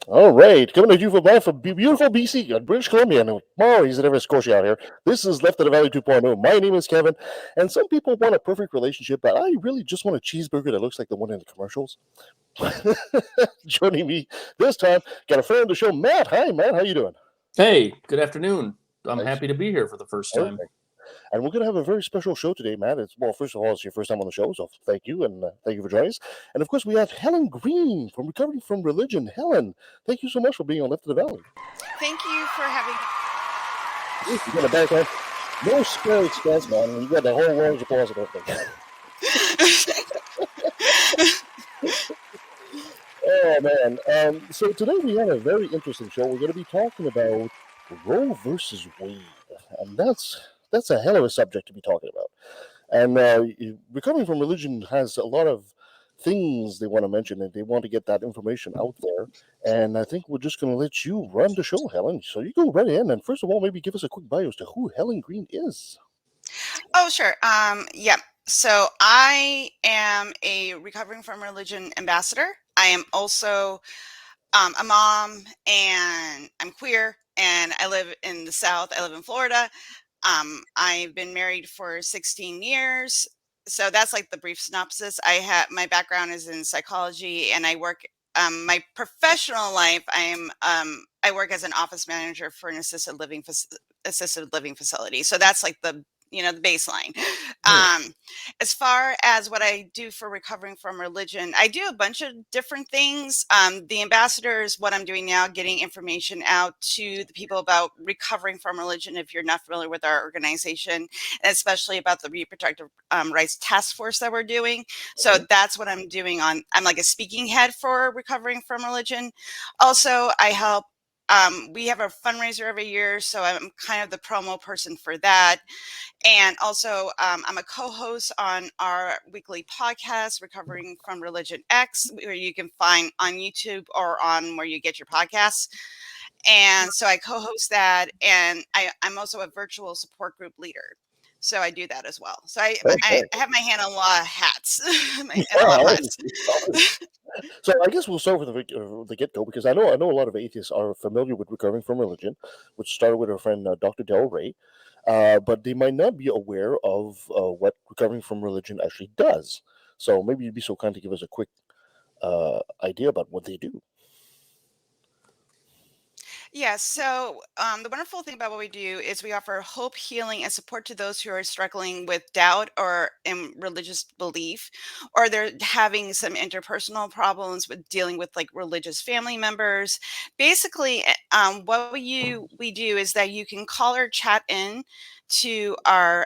All right, coming to you from live from beautiful BC, British Columbia, and tomorrow he's in Nova Scotia out here. This is Left of the Valley 2.0. My name is Kevin, and some people want a perfect relationship, but I really just want a cheeseburger that looks like the one in the commercials. Joining me this time, got a friend of the show, Matt. Hi, Matt. How you doing? Hey, good afternoon. I'm Nice. happy to be here for the first time. Perfect. And we're going to have a very special show today, Matt. First of all, it's your first time on the show, so thank you, and thank you for joining us. And of course, we have Helen Greene from Recovering from Religion. Helen, thank you so much for being on Left of the Valley. Thank you for having. You got a back end. No spare expense, man. And you got the whole world's applause and everything. Oh man. So today we have a very interesting show. We're going to be talking about Roe versus Wade, and that's a hell of a subject to be talking about. And recovering from religion has a lot of things they want to mention, and they want to get that information out there. And I think we're just going to let you run the show, Helen. So you go right in, and first of all, maybe give us a quick bio as to who Helen Greene is. Oh, sure. Yeah. So I am a recovering from religion ambassador. I am also a mom, and I'm queer, and I live in the South. I live in Florida. I've been married for 16 years. So that's like the brief synopsis. My background is in psychology, and I work. My professional life, I work as an office manager for an assisted living facility. So that's like the baseline. As far as what I do for recovering from religion, I do a bunch of different things. The ambassador is what I'm doing now, getting information out to the people about recovering from religion. If you're not familiar with our organization, and especially about the reproductive rights task force that we're doing. So that's what I'm doing I'm like a speaking head for recovering from religion. Also, I help. We have a fundraiser every year, so I'm kind of the promo person for that. And also, I'm a co-host on our weekly podcast, Recovering from Religion X, where you can find on YouTube or on where you get your podcasts. And so I co-host that, and I'm also a virtual support group leader. So I do that as well. So I have my hand on a lot of hats. A lot of hats. So I guess we'll start with the get go because I know a lot of atheists are familiar with recovering from religion, which started with our friend Dr. Del Rey, but they might not be aware of what recovering from religion actually does. So maybe you'd be so kind to give us a quick idea about what they do. Yeah, so the wonderful thing about what we do is we offer hope, healing, and support to those who are struggling with doubt or in religious belief, or they're having some interpersonal problems with dealing with like religious family members. Basically, what we do is that you can call or chat in to our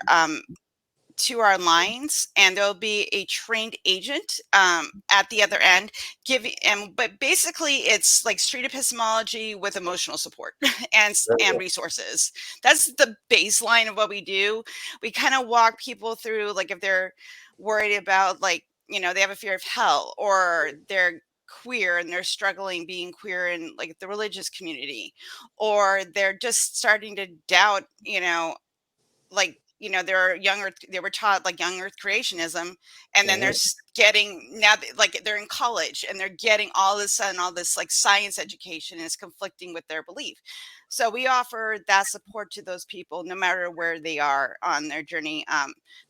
lines, and there'll be a trained agent at the other end giving. And but basically it's like street epistemology with emotional support and resources. That's the baseline of what we do. We kind of walk people through, like if they're worried about, like, they have a fear of hell, or they're queer and they're struggling being queer in like the religious community, or they're just starting to doubt, like, they were taught like young earth creationism, and then getting now, like they're in college and they're getting all of a sudden all this like science education is conflicting with their belief. So we offer that support to those people no matter where they are on their journey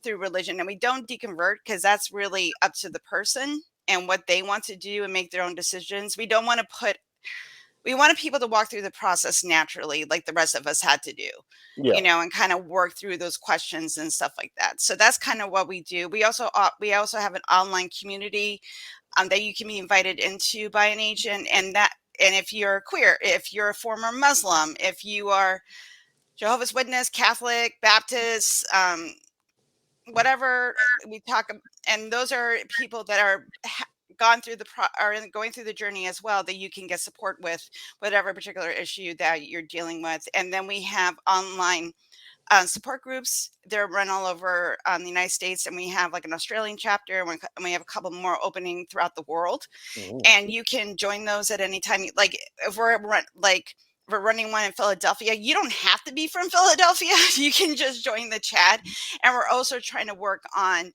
through religion. And we don't deconvert, because that's really up to the person and what they want to do and make their own decisions. We wanted people to walk through the process naturally, like the rest of us had to do, Yeah. and kind of work through those questions and stuff like that. So that's kind of what we do. We also have an online community that you can be invited into by an agent, and if you're queer, if you're a former Muslim, if you are Jehovah's Witness, Catholic, Baptist, whatever we talk, and those are people that are gone through going through the journey as well, that you can get support with whatever particular issue that you're dealing with. And then we have online support groups. They're run all over the United States, and we have like an Australian chapter, and we have a couple more opening throughout the world. Mhm. And you can join those at any time. Like if we're like we're running one in Philadelphia. You don't have to be from Philadelphia. You can just join the chat. And we're also trying to work on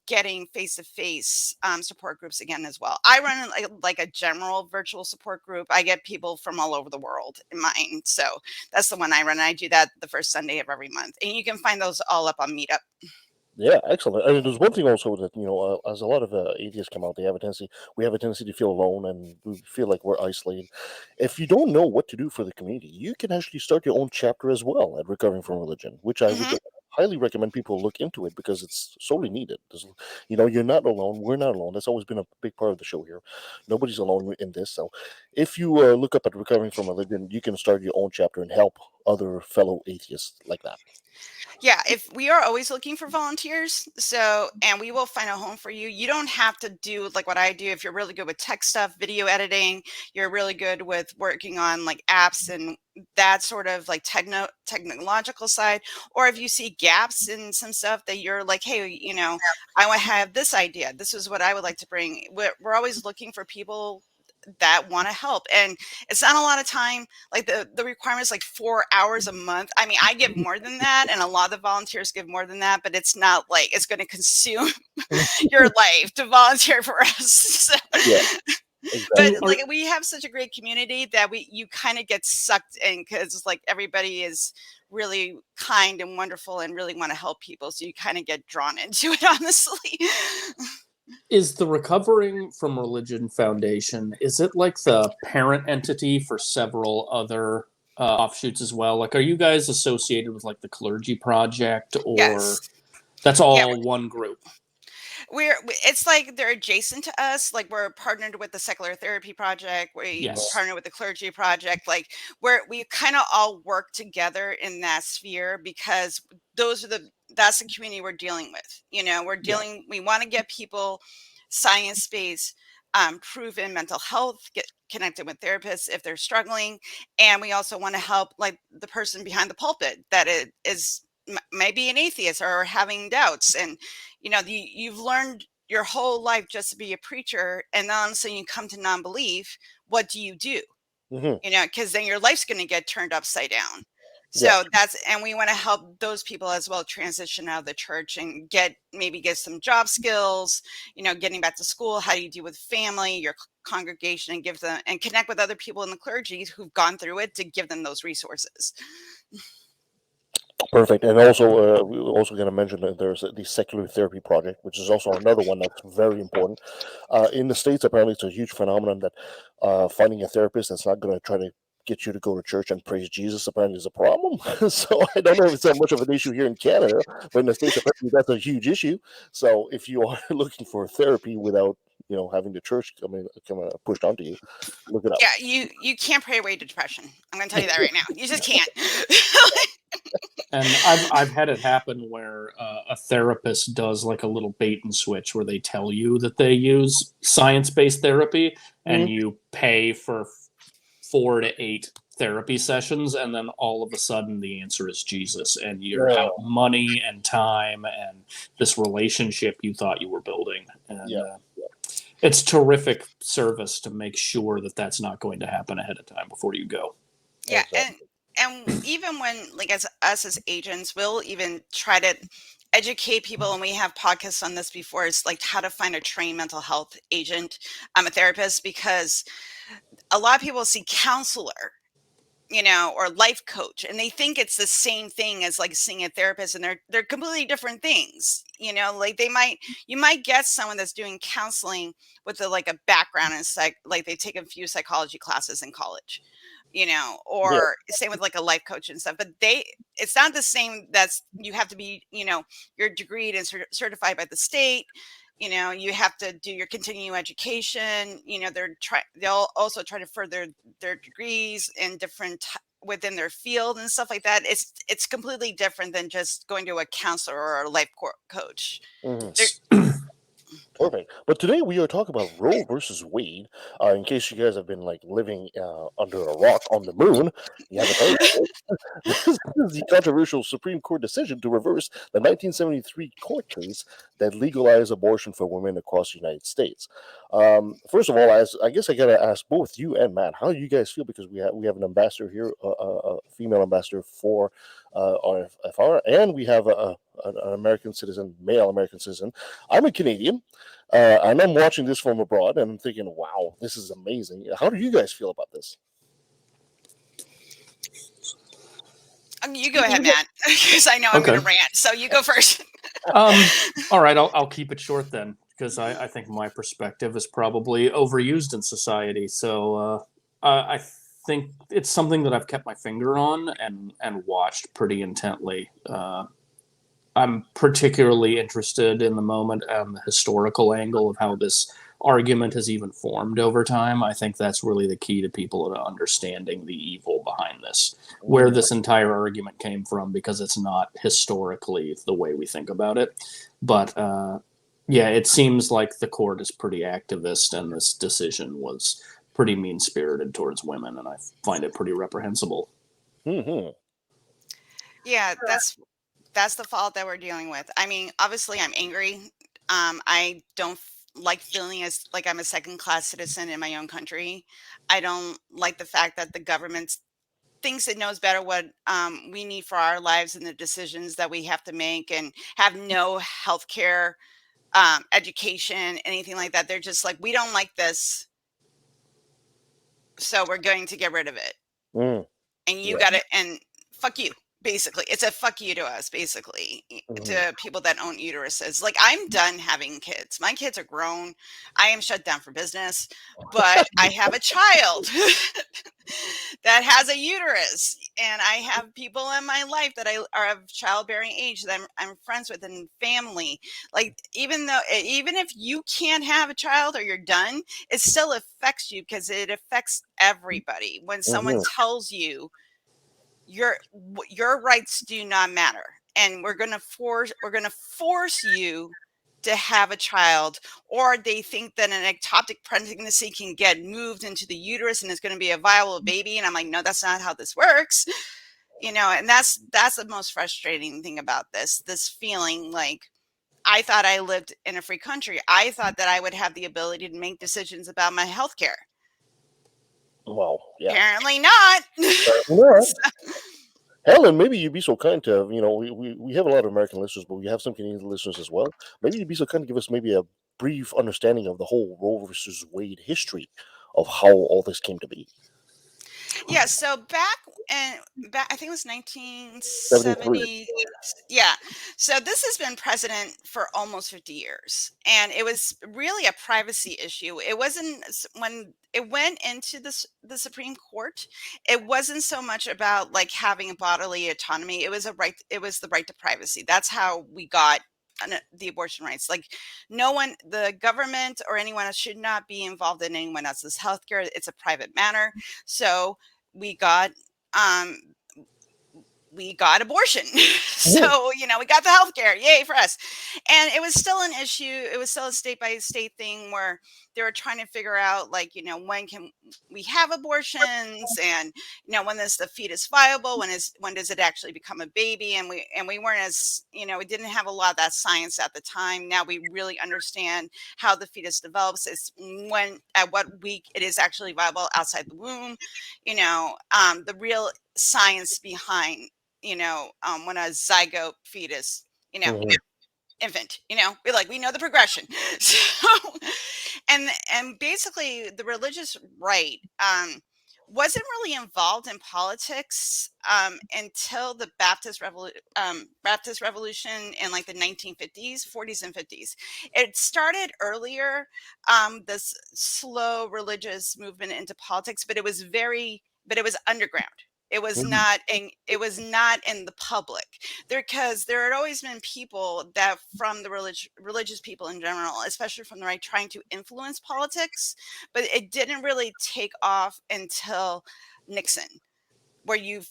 getting face-to-face support groups again as well. I run like a general virtual support group. I get people from all over the world in mine. So that's the one I run. I do that the first Sunday of every month. And you can find those all up on Meetup. Yeah, excellent. I mean, there's one thing also that as a lot of atheists come out, we have a tendency to feel alone and we feel like we're isolated. If you don't know what to do for the community, you can actually start your own chapter as well at Recovering from Religion, which I would highly recommend people look into it because it's sorely needed. You're not alone. We're not alone. That's always been a big part of the show here. Nobody's alone in this. So, if you look up at Recovering from Religion, you can start your own chapter and help other fellow atheists like that. Yeah, if we are always looking for volunteers, and we will find a home for you. You don't have to do like what I do. If you're really good with tech stuff, video editing, you're really good with working on like apps and that sort of like technological side, or if you see gaps in some stuff that you're like, hey, I want to have this idea. This is what I would like to bring. We're always looking for people that want to help, and it's not a lot of time. Like the requirement is like 4 hours a month. I mean, I give more than that, and a lot of the volunteers give more than that, but it's not like it's going to consume your life to volunteer for us. So. Yeah, exactly. But like we have such a great community that you kind of get sucked in because like everybody is really kind and wonderful and really want to help people, so you kind of get drawn into it, honestly. Is the Recovering from Religion Foundation, is it like the parent entity for several other offshoots as well? Like, are you guys associated with like the Clergy Project, or Yes. that's all one group? It's like they're adjacent to us. Like we're partnered with the Secular Therapy Project. We partner with the Clergy Project. Like we kind of all work together in that sphere because that's the community we're dealing with. We want to get people science-based, proven mental health, get connected with therapists if they're struggling. And we also want to help like the person behind the pulpit that it is maybe an atheist or having doubts, and you've learned your whole life just to be a preacher, and then all of a sudden you come to non-belief. What do you do? Because then your life's going to get turned upside down. So and we want to help those people as well transition out of the church and get some job skills, getting back to school. How do you deal with family, your congregation, and give them and connect with other people in the clergy who've gone through it to give them those resources. Perfect. And also, we were also going to mention that there's the Secular Therapy Project, which is also another one that's very important. In the States, apparently, it's a huge phenomenon that finding a therapist that's not going to try to get you to go to church and praise Jesus apparently is a problem. So I don't know if it's that much of an issue here in Canada, but in the States, apparently that's a huge issue. So if you are looking for therapy without having the church come pushed onto you, look it up. Yeah, you can't pray away depression. I'm going to tell you that right now. You just can't. And I've had it happen where a therapist does like a little bait and switch where they tell you that they use science-based therapy, and you pay for 4 to 8 therapy sessions, and then all of a sudden the answer is Jesus, and you're out money and time and this relationship you thought you were building. And it's terrific service to make sure that that's not going to happen ahead of time before you go. Yeah, and even when like as us as agents, we'll even try to educate people, and we have podcasts on this before. It's like how to find a trained mental health agent, a therapist, because a lot of people see counselor, or life coach, and they think it's the same thing as like seeing a therapist, and they're completely different things. Like you might get someone that's doing counseling with a background in like they've taken a few psychology classes in college, or same with like a life coach and stuff, but it's not the same. That's you have to be, you're degreed and certified by the state. You have to do your continuing education. They'll also try to further their degrees in within their field and stuff like that. It's completely different than just going to a counselor or a life coach. Perfect. But today we are talking about Roe versus Wade. In case you guys have been like living under a rock on the moon, you haven't heard of it. This is the controversial Supreme Court decision to reverse the 1973 court case that legalize abortion for women across the United States. First of all, as I guess I gotta ask both you and Matt, how do you guys feel? Because we have an ambassador here, a female ambassador for RFR, and we have an American citizen, male American citizen. I'm a Canadian, and I'm watching this from abroad, and I'm thinking, wow, this is amazing. How do you guys feel about this? You go ahead, Matt, because I know I'm Okay. going to rant. So you go first. All right, I'll keep it short then, because I think my perspective is probably overused in society. So I think it's something that I've kept my finger on and watched pretty intently. I'm particularly interested in the moment and the historical angle of how this argument has even formed over time. I think that's really the key to people understanding the evil behind this, where this entire argument came from, because it's not historically the way we think about it. But yeah, it seems like the court is pretty activist, and this decision was pretty mean-spirited towards women, and I find it pretty reprehensible. Mm-hmm. Yeah, that's the fault that we're dealing with. I mean, obviously, I'm angry. I don't like feeling as like I'm a second class citizen in my own country. I don't like the fact that the government thinks it knows better what we need for our lives and the decisions that we have to make, and have no health care, education, anything like that. They're just like, we don't like this, so we're going to get rid of it. Mm. And you Yeah. got to, and fuck you. Basically, it's a fuck you to us, basically, to people that own uteruses. Like, I'm done having kids. My kids are grown. I am shut down for business, but I have a child that has a uterus, and I have people in my life that are of childbearing age that I'm friends with, and family. Like, even if you can't have a child or you're done, it still affects you, because it affects everybody. When someone tells you your rights do not matter, and we're going to force you to have a child, or they think that an ectopic pregnancy can get moved into the uterus and it's going to be a viable baby, and I'm like, no, that's not how this works. And that's the most frustrating thing about this feeling. Like, I thought I lived in a free country. I thought that I would have the ability to make decisions about my health care. Wow. Yeah. Apparently not. Helen, maybe you'd be so kind to, we have a lot of American listeners, but we have some Canadian listeners as well. Maybe you'd be so kind to give us maybe a brief understanding of the whole Roe versus Wade history of how all this came to be. Yeah, so back I think it was 1970. Yeah. So this has been precedent for almost 50 years. And it was really a privacy issue. It wasn't when it went into the Supreme Court, it wasn't so much about like having a bodily autonomy. It was the right to privacy. That's how we got the abortion rights. Like, no one, the government or anyone else, should not be involved in anyone else's healthcare. It's a private matter. So we got abortion. So, we got the healthcare. Yay for us. And it was still an issue. It was still a state by state thing where they were trying to figure out, like, when can we have abortions, and, when is the fetus viable? When does it actually become a baby? And we weren't as, we didn't have a lot of that science at the time. Now we really understand how the fetus develops. It's at what week it is actually viable outside the womb. The real science behind, when a zygote fetus, infant, we know the progression. So, and basically the religious right wasn't really involved in politics until the Baptist Revolution in like the 1950s, 40s, and 50s. It started earlier, this slow religious movement into politics, but it was underground. It was not in the public, because there had always been people that from the religious people in general, especially from the right, trying to influence politics, but it didn't really take off until Nixon, where you're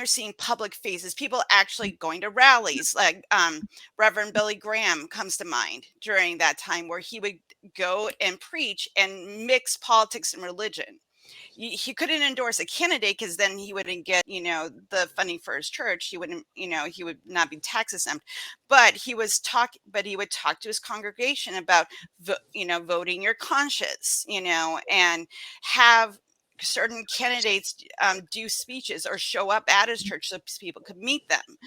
seeing public faces, people actually going to rallies. Like Reverend Billy Graham comes to mind during that time, where he would go and preach and mix politics and religion. he couldn't endorse a candidate because then he wouldn't get, the funding for his church. He wouldn't, he would not be tax exempt. But he would talk to his congregation about, voting your conscience, and have certain candidates do speeches or show up at his church so people could meet them,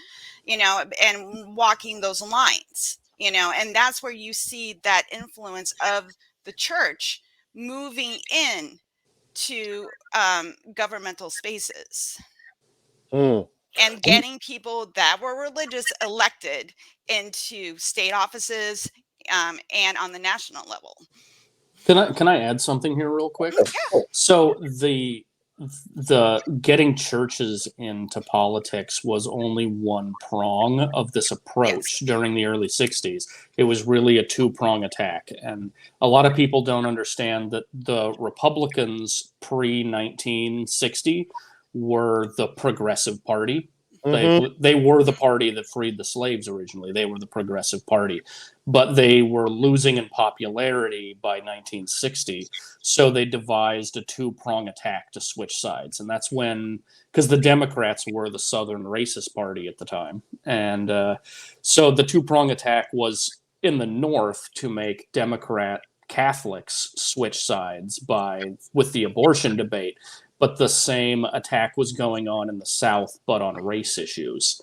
and walking those lines, and that's where you see that influence of the church moving in to governmental spaces Mm. and getting people that were religious elected into state offices, and on the national level. Can I add something here real quick? So the getting churches into politics was only one prong of this approach during the early 60s. It was really a two-prong attack. And a lot of people don't understand that the Republicans pre-1960 were the progressive party. They were the party that freed the slaves originally. They were the progressive party. But they were losing in popularity by 1960. So they devised a two-prong attack to switch sides. And that's when, because the Democrats were the Southern racist party at the time. And so the two-prong attack was in the North to make Democrat Catholics switch sides with the abortion debate. But the same attack was going on in the South, but on race issues.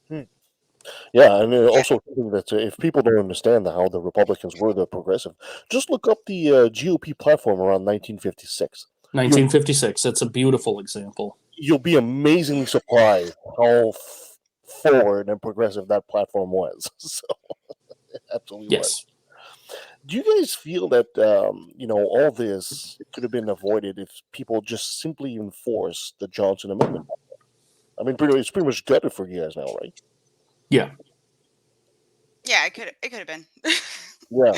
Yeah, and also thinking that if people don't understand how the Republicans were the progressive, just look up the GOP platform around 1956. 1956, that's a beautiful example. You'll be amazingly surprised how forward and progressive that platform was. So, it absolutely was. Do you guys feel that all this could have been avoided if people just simply enforce the Johnson Amendment? I mean, it's pretty much gutted for you guys now, right? Yeah. Yeah, it could have been. Yeah.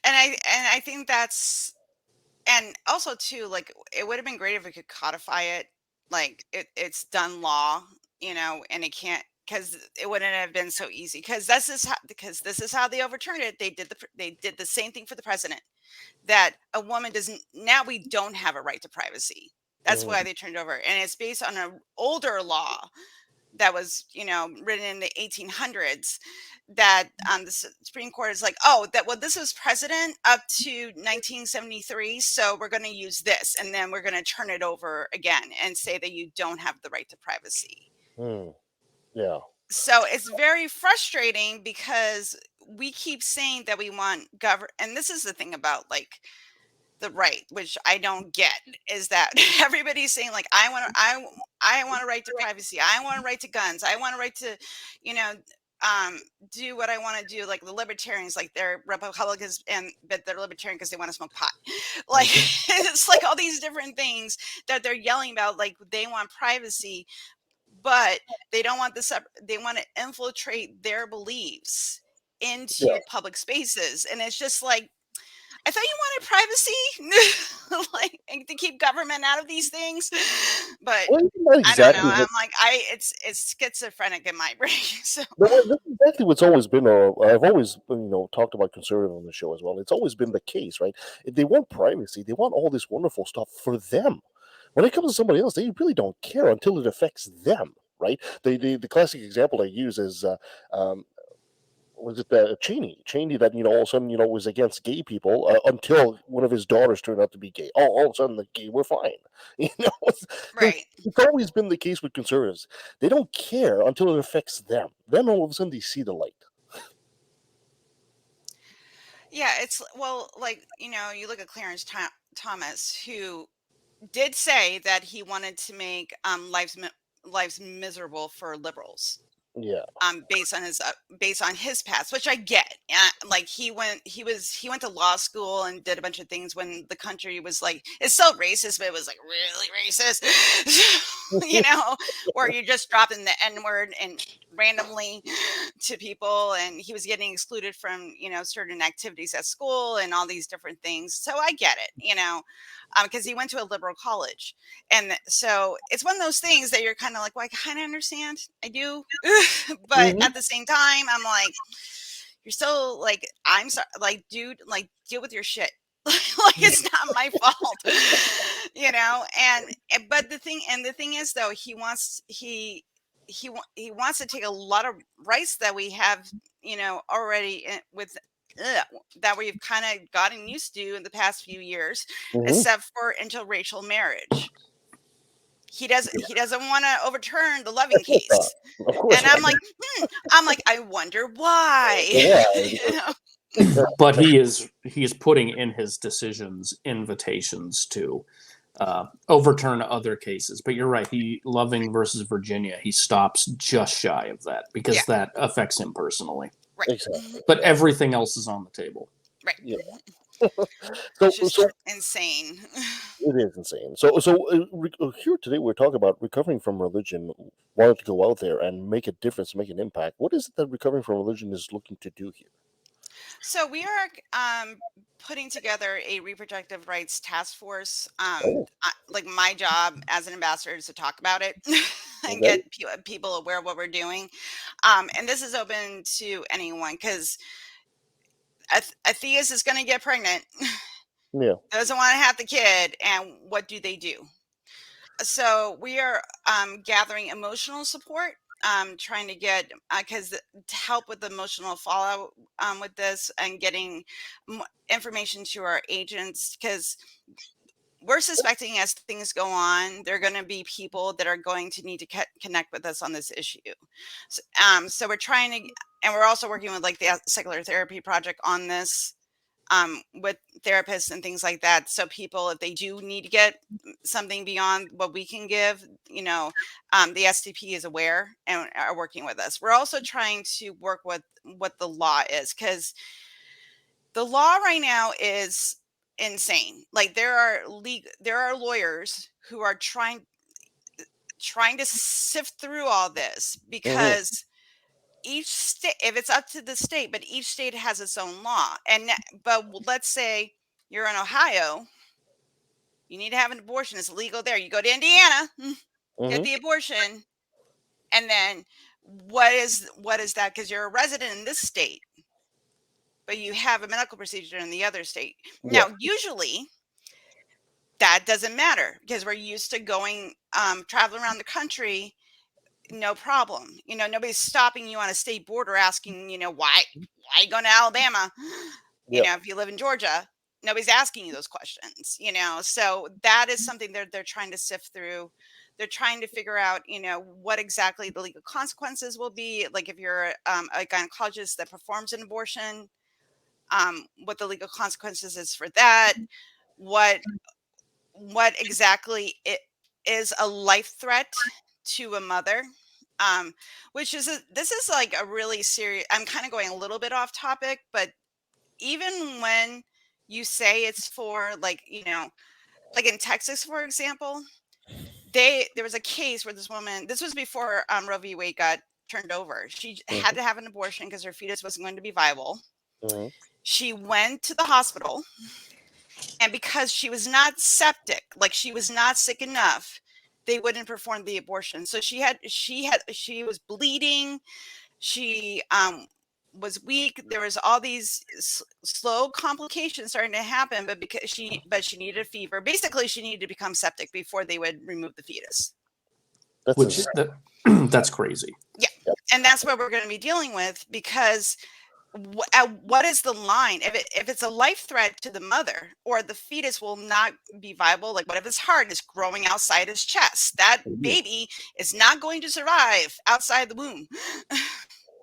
And I think that's, and also too, like, it would have been great if we could codify it, like it's done law, and it can't, because it wouldn't have been so easy. Because this is how they overturned it. They did the same thing for the president. That a woman doesn't, now we don't have a right to privacy. That's why they turned it over, and it's based on an older law that was, written in the 1800s. That the Supreme Court is like, this was president up to 1973, so we're going to use this, and then we're going to turn it over again and say that you don't have the right to privacy. Yeah. So it's very frustrating because we keep saying that we want and this is the thing about, like, the right, which I don't get, is that everybody's saying, like, I want a right to privacy, I want a right to guns, I want a right to, do what I want to do. Like the libertarians, like they're Republicans, but they're libertarian because they want to smoke pot. Like it's like all these different things that they're yelling about. Like they want privacy, but they don't want this. They want to infiltrate their beliefs into public spaces, and it's just like, I thought you wanted privacy, like, and to keep government out of these things. But I don't know. I'm like, it's schizophrenic in my brain. So that's exactly what's always been. I've always talked about conservative on the show as well. It's always been the case, right? If they want privacy, they want all this wonderful stuff for them. When it comes to somebody else, they really don't care until it affects them, right? The classic example I use is was it Cheney? Cheney that all of a sudden was against gay people until one of his daughters turned out to be gay. Oh, all of a sudden the gay were fine. Right. It's always been the case with conservatives. They don't care until it affects them. Then all of a sudden they see the light. Yeah, it's like you look at Clarence Thomas, who did say that he wanted to make lives miserable for liberals. Yeah. Based on his past, which I get. Like he went to law school and did a bunch of things when the country was like, it's still racist, but it was like really racist, where you're just dropping the N-word and randomly to people, and he was getting excluded from certain activities at school and all these different things. So I get it, because he went to a liberal college, and so it's one of those things that you're kind of like, well, I kind of understand, I do, but at the same time, I'm like, you're still like, I'm sorry, like, dude, like, deal with your shit. Like it's not my fault. but the thing is though, he wants to take a lot of rights that we have, already with that we've kind of gotten used to in the past few years, except for interracial marriage. He doesn't want to overturn the Loving Of course case. not. Of course And not. I'm like, I wonder why. Yeah. But he is putting in his decisions invitations to overturn other cases. But you're right. Loving versus Virginia, he stops just shy of that because that affects him personally. Right. Exactly. But everything else is on the table. Right. Yeah. It's just insane. It is insane. So here today we're talking about recovering from religion, wanting to go out there and make a difference, make an impact. What is it that recovering from religion is looking to do here? So we are putting together a reproductive rights task force. Like my job as an ambassador is to talk about it and get people aware of what we're doing. And this is open to anyone because a theist is going to get pregnant. Yeah. Doesn't want to have the kid, and what do they do? So we are gathering emotional support, trying to get because to help with the emotional fallout with this and getting information to our agents, because we're suspecting as things go on, there are going to be people that are going to need to connect with us on this issue. So we're trying to, and we're also working with like the Secular Therapy Project on this. With therapists and things like that. So people, if they do need to get something beyond what we can give, the STP is aware and are working with us. We're also trying to work with what the law is, because the law right now is insane. Like there are lawyers who are trying to sift through all this because each state, if it's up to the state, but each state has its own law. But let's say you're in Ohio, you need to have an abortion. It's illegal there. You go to Indiana, get the abortion, and then what is that? Because you're a resident in this state, but you have a medical procedure in the other state. Now, usually that doesn't matter because we're used to going traveling around the country. No problem. Nobody's stopping you on a state border asking, why are you going to Alabama? If you live in Georgia, nobody's asking you those questions, so that is something they're trying to sift through. They're trying to figure out, what exactly the legal consequences will be. Like if you're a gynecologist that performs an abortion, what the legal consequences is for that, what exactly it is a life threat to a mother, which is this is like a really serious, I'm kind of going a little bit off topic, but even when you say it's for like like in Texas, for example, there was a case where this woman, this was before Roe v. Wade got turned over, she had to have an abortion because her fetus wasn't going to be viable. She went to the hospital, and because she was not septic, like she was not sick enough, they wouldn't perform the abortion. So she was bleeding. She was weak. There was all these slow complications starting to happen, but she needed a fever. Basically, she needed to become septic before they would remove the fetus. That's crazy. Yeah, and that's what we're going to be dealing with, because what is the line? If it's a life threat to the mother, or the fetus will not be viable, like what if his heart is growing outside his chest? That baby is not going to survive outside the womb.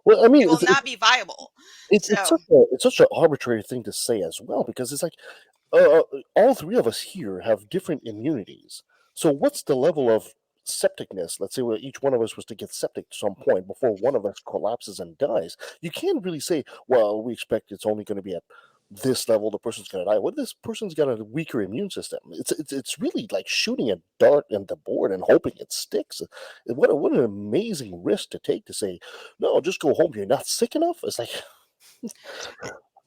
Well, I mean, it will not be viable. It's such an arbitrary thing to say as well, because it's like all three of us here have different immunities. So what's the level of septicness? Let's say each one of us was to get septic at some point before one of us collapses and dies. You can't really say, well, we expect it's only going to be at this level, the person's going to die. Well, this person's got a weaker immune system. It's really like shooting a dart at the board and hoping it sticks. What an amazing risk to take, to say, no, just go home. You're not sick enough. It's like,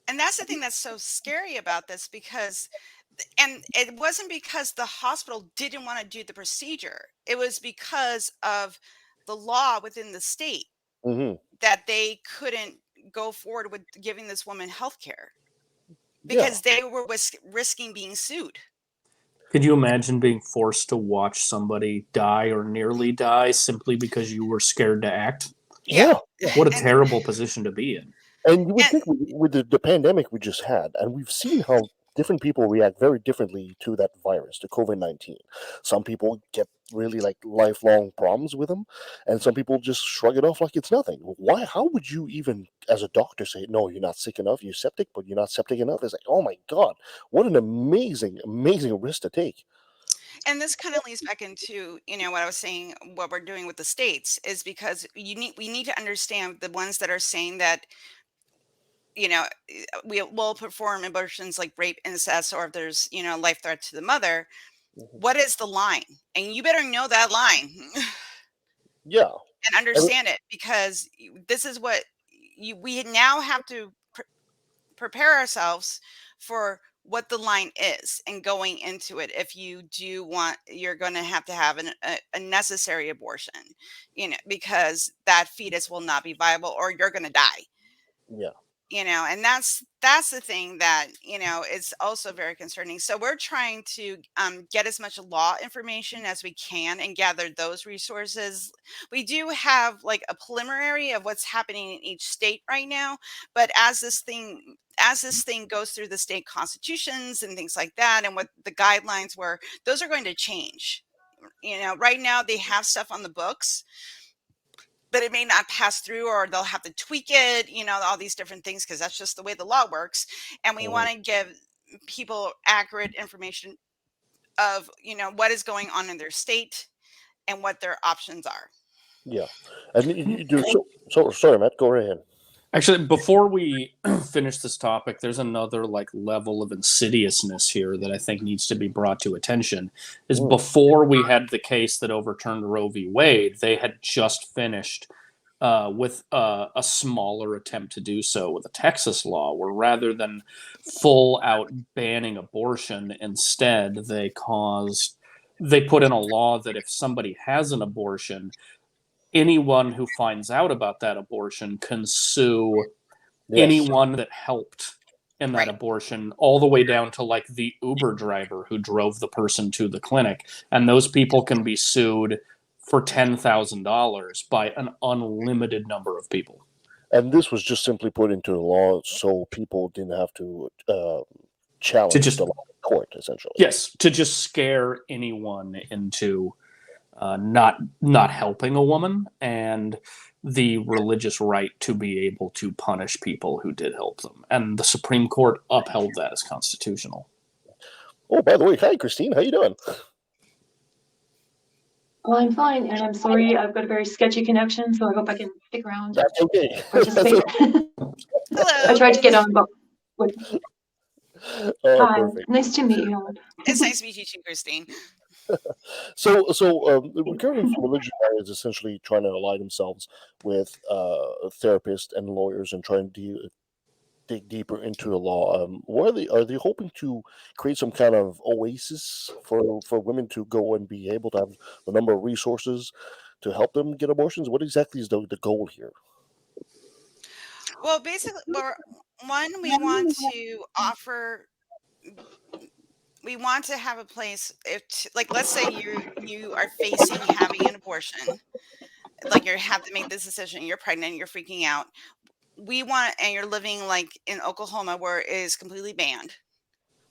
and that's the thing that's so scary about this, because and it wasn't because the hospital didn't want to do the procedure. It was because of the law within the state that they couldn't go forward with giving this woman health care, because they were risking being sued. Could you imagine being forced to watch somebody die or nearly die simply because you were scared to act? Yeah. What a And terrible position to be in. And you would and think with the pandemic we just had, and we've seen how different people react very differently to that virus, to COVID-19. Some people get really like lifelong problems with them, and some people just shrug it off like it's nothing. Why? How would you even, as a doctor, say no? You're not sick enough. You're septic, but you're not septic enough. It's like, oh my god, what an amazing, amazing risk to take. and this kind of leads back into, what I was saying, what we're doing with the states is because we need to understand the ones that are saying that, we will perform abortions like rape, incest, or if there's, life threat to the mother. Mhm. What is the line? And you better know that line Yeah, and and understand it, because this is what we now have to prepare ourselves for what the line is and going into it. If you do want, you're going to have a necessary abortion, because that fetus will not be viable or you're going to die. yeah, And that's the thing that is also very concerning. So we're trying to get as much law information as we can and gather those resources. We do have like a preliminary of what's happening in each state right now, but as this thing goes through the state constitutions and things like that, and what the guidelines were, those are going to change. Right now they have stuff on the books, but it may not pass through, or they'll have to tweak it, all these different things, because that's just the way the law works. And we mhm, want to give people accurate information of, what is going on in their state and what their options are. yeah. And you do so. Sorry, Matt. Go right ahead. Actually, before we finish this topic, there's another like level of insidiousness here that I think needs to be brought to attention. Is Mm, before we had the case that overturned Roe v. Wade, they had just finished with a smaller attempt to do so with a Texas law, where rather than full out banning abortion, instead they put in a law that if somebody has an abortion, anyone who finds out about that abortion can sue yes. anyone that helped in that Right. abortion, all the way down to like the Uber driver who drove the person to the clinic. And those people can be sued for $10,000 by an unlimited number of people. And this was just simply put into the law so people didn't have to To challenge the just, law in court, essentially. yes, to just scare anyone into not helping a woman, and the religious right to be able to punish people who did help them. And the Supreme Court upheld that as constitutional. Oh, by the way, hi, Christine. How you doing? Well, I'm fine, and I'm sorry I've got a very sketchy connection, so I hope I can stick around and That's okay. That's participate. okay. I Hello. tried to get on, but Oh, hi, perfect. nice to meet you, Helen. It's nice to meet you too, Christine. So the recovering from religion is essentially trying to ally themselves with therapists and lawyers and trying to dig deeper into the law. What are they hoping to create some kind of oasis for women to go and be able to have the number of resources to help them get abortions? What exactly is the goal here? Well, basically, we want to offer, we want to have a place, like, let's say you are facing having an abortion, like you have to make this decision, you're pregnant, you're freaking out. And you're living like in Oklahoma where it is completely banned.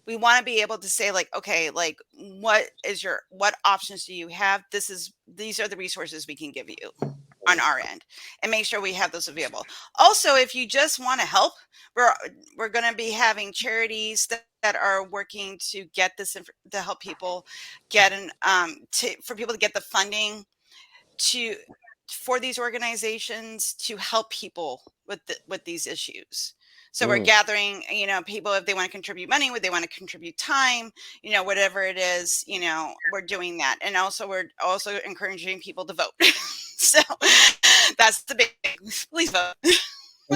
We want to be able to say, like, okay, like, what options do you have? These are the resources we can give you on our end, and make sure we have those available. Also, if you just want to help, we're going to be having charities that are working to get to help people get for people to get the funding to for these organizations to help people with these issues. So we're Mm, gathering, people, if they want to contribute money, would they want to contribute time, whatever it is, we're doing that. And also we're also encouraging people to vote. So that's the big, please vote.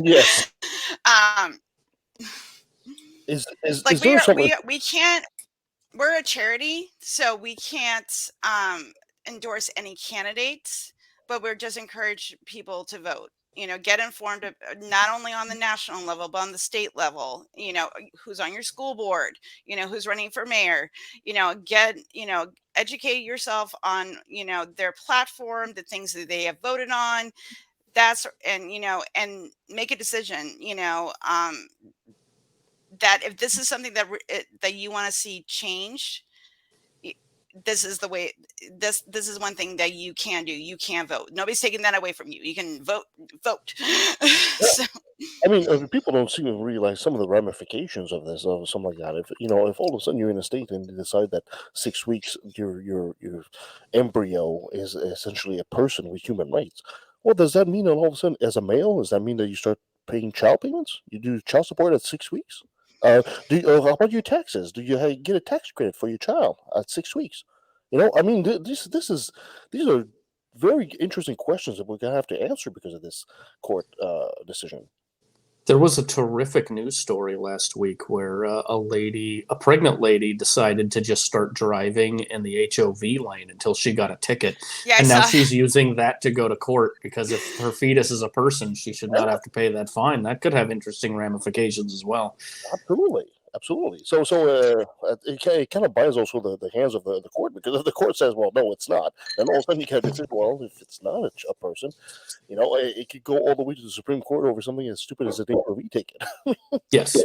yes. um like Is there something? we can't, we're a charity, so we can't endorse any candidates, but we're just encourage people to vote. get informed of, not only on the national level, but on the state level, who's on your school board, who's running for mayor, educate yourself on, their platform, the things that they have voted on. And make a decision, that if this is something that you want to see change, this is the way. This is one thing that you can do. You can vote. Nobody's taking that away from you. You can vote. So, I mean, people don't seem to realize some of the ramifications of this, of something like that. If all of a sudden you're in a state and you decide that 6 weeks your embryo is essentially a person with human rights, well, does that mean that all of a sudden, as a male, does that mean that you start paying child payments? You do child support at 6 weeks? How about your taxes? Do you get a tax credit for your child at 6 weeks? I mean, these are very interesting questions that we're gonna have to answer because of this court decision. There was a terrific news story last week where a pregnant lady, decided to just start driving in the HOV lane until she got a ticket. yeah, And now she's using that to go to court because if her fetus is a person, she should not have to pay that fine. That could have interesting ramifications as well. Absolutely. So it kind of binds also the hands of the court, because if the court says, well, no, it's not, then all of a sudden you kind of say, well, if it's not a person, it could go all the way to the Supreme Court over something as stupid as a HOV ticket. Yes.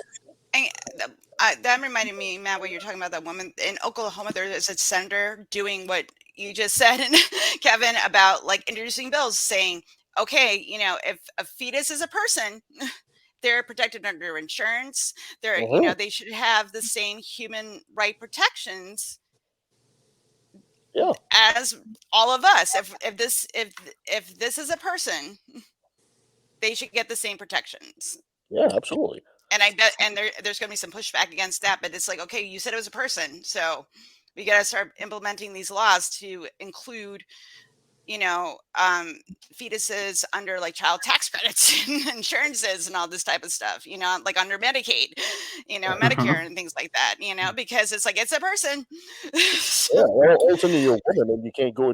That reminded me, Matt, when you're talking about that woman in Oklahoma. There is a senator doing what you just said, and Kevin, about like introducing bills saying, okay, if a fetus is a person, they're protected under insurance. They should have the same human right protections as all of us. If this is a person, they should get the same protections. Yeah, absolutely. And I bet, and there's going to be some pushback against that, but it's like, okay, you said it was a person, so we got to start implementing these laws to include, fetuses under like child tax credits and insurances and all this type of stuff, like under Medicaid, Medicare and things like that, because it's like, it's a person. Yeah, well, all of a sudden you're a woman and you can't go